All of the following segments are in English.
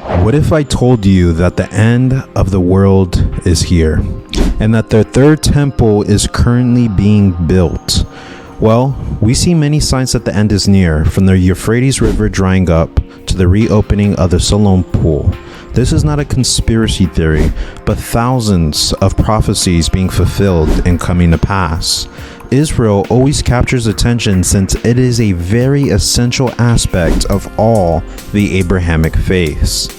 What if I told you that the end of the world is here and that the third temple is currently being built? Well, we see many signs that the end is near, from the Euphrates River drying up to the reopening of the Siloam pool. This is not a conspiracy theory, but thousands of prophecies being fulfilled and coming to pass. Israel always captures attention since it is a very essential aspect of all the Abrahamic faiths.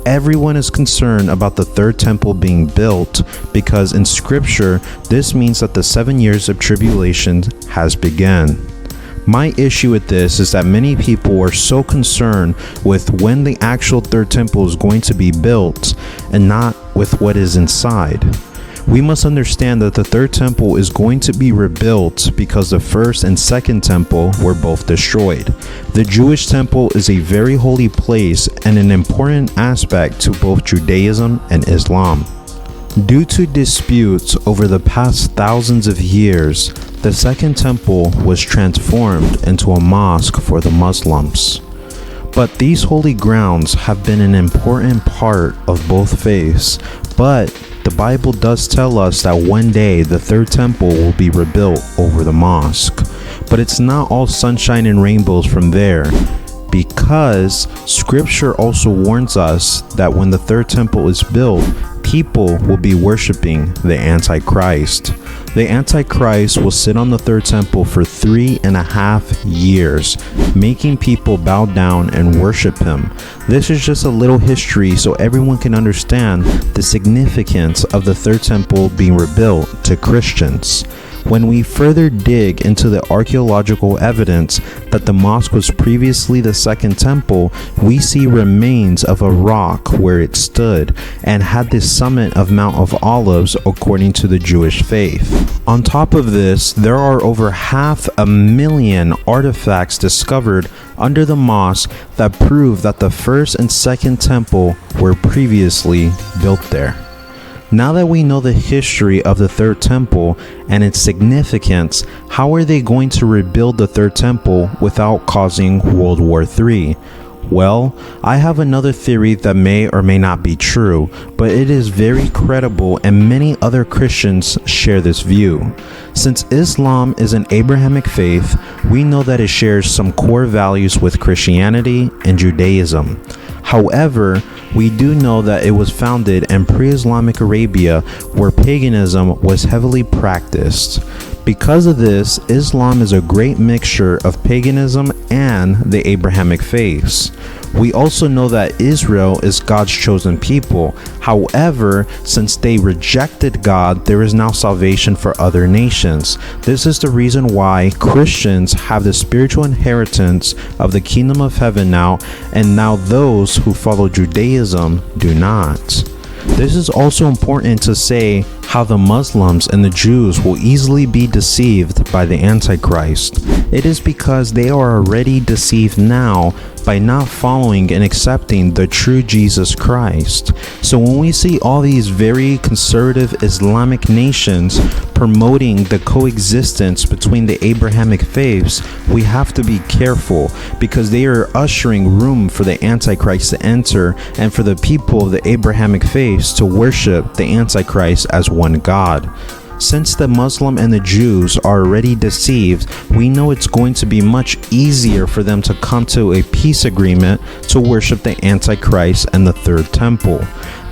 Everyone is concerned about the third temple being built because in scripture, this means that the 7 years of tribulation has begun. My issue with this is that many people are so concerned with when the actual third temple is going to be built and not with what is inside. We must understand that the third temple is going to be rebuilt because the first and second temple were both destroyed. The Jewish temple is a very holy place and an important aspect to both Judaism and Islam. Due to disputes over the past thousands of years, the second temple was transformed into a mosque for the Muslims. But these holy grounds have been an important part of both faiths, but the Bible does tell us that one day the third temple will be rebuilt over the mosque. But it's not all sunshine and rainbows from there, because scripture also warns us that when the third temple is built, people will be worshiping the Antichrist. The Antichrist will sit on the third temple for 3.5 years, making people bow down and worship him. This is just a little history so everyone can understand the significance of the third temple being rebuilt to Christians. When we further dig into the archaeological evidence that the mosque was previously the second temple, we see remains of a rock where it stood and had the summit of Mount of Olives according to the Jewish faith. On top of this, there are over 500,000 artifacts discovered under the mosque that prove that the first and second temple were previously built there. Now that we know the history of the third temple and its significance, how are they going to rebuild the third temple without causing World War III? Well, I have another theory that may or may not be true, but it is very credible and many other Christians share this view. Since Islam is an Abrahamic faith, we know that it shares some core values with Christianity and Judaism. However, we do know that it was founded in pre-Islamic Arabia where paganism was heavily practiced. Because of this, Islam is a great mixture of paganism and the Abrahamic faiths. We also know that Israel is God's chosen people. However, since they rejected God, there is now salvation for other nations. This is the reason why Christians have the spiritual inheritance of the kingdom of heaven now, and now those who follow Judaism do not. This is also important to say how the Muslims and the Jews will easily be deceived by the Antichrist. It is because they are already deceived now by not following and accepting the true Jesus Christ. So when we see all these very conservative Islamic nations promoting the coexistence between the Abrahamic faiths, we have to be careful because they are ushering room for the Antichrist to enter and for the people of the Abrahamic faiths to worship the Antichrist as one God. Since the Muslim and the Jews are already deceived, we know it's going to be much easier for them to come to a peace agreement to worship the Antichrist and the third temple.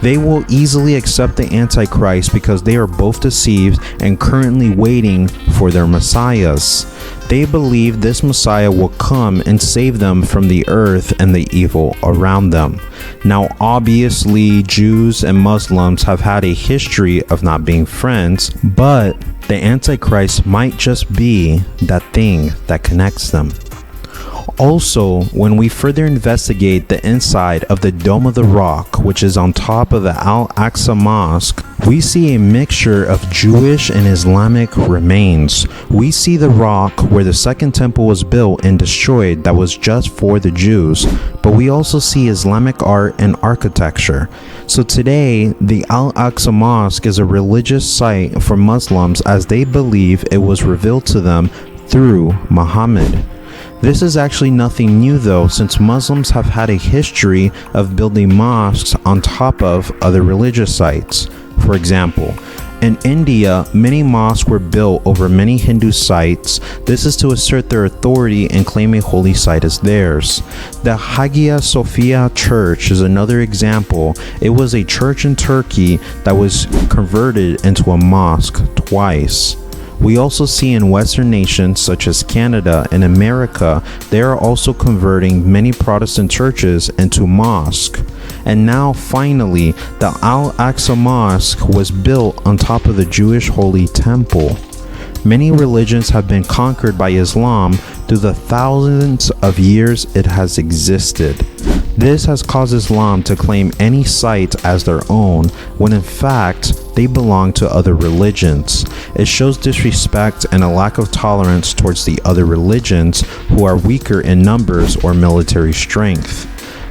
They will easily accept the Antichrist because they are both deceived and currently waiting for their messiahs. They believe this Messiah will come and save them from the earth and the evil around them. Now, obviously, Jews and Muslims have had a history of not being friends, but the Antichrist might just be that thing that connects them. Also, when we further investigate the inside of the Dome of the Rock, which is on top of the Al-Aqsa Mosque, we see a mixture of Jewish and Islamic remains. We see the rock where the second temple was built and destroyed that was just for the Jews, but we also see Islamic art and architecture. So today, the Al-Aqsa Mosque is a religious site for Muslims as they believe it was revealed to them through Muhammad. This is actually nothing new though, since Muslims have had a history of building mosques on top of other religious sites. For example, in India, many mosques were built over many Hindu sites. This is to assert their authority and claim a holy site as theirs. The Hagia Sophia Church is another example. It was a church in Turkey that was converted into a mosque twice. We also see in Western nations such as Canada and America, they are also converting many Protestant churches into mosques. And now finally, the Al-Aqsa Mosque was built on top of the Jewish Holy Temple. Many religions have been conquered by Islam through the thousands of years it has existed. This has caused Islam to claim any site as their own, when in fact, they belong to other religions. It shows disrespect and a lack of tolerance towards the other religions who are weaker in numbers or military strength.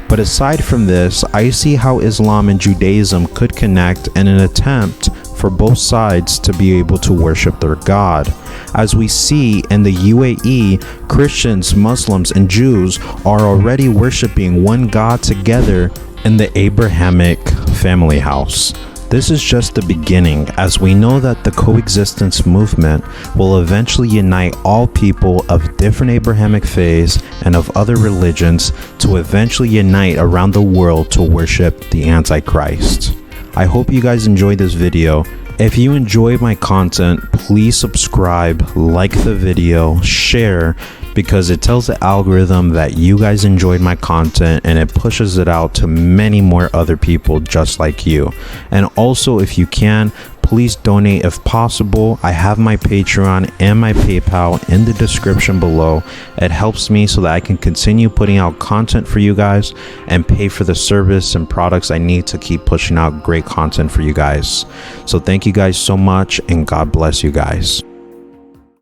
But aside from this, I see how Islam and Judaism could connect in an attempt for both sides to be able to worship their God. As we see in the UAE, Christians, Muslims, and Jews are already worshiping one God together in the Abrahamic family house. This is just the beginning, as we know that the coexistence movement will eventually unite all people of different Abrahamic faiths and of other religions to eventually unite around the world to worship the Antichrist. I hope you guys enjoyed this video. If you enjoy my content, please subscribe, like the video, share, because it tells the algorithm that you guys enjoyed my content and it pushes it out to many more other people just like you. And also, if you can, please donate if possible. I have my Patreon and my PayPal in the description below. It helps me so that I can continue putting out content for you guys and pay for the service and products I need to keep pushing out great content for you guys. So thank you guys so much, and God bless you guys.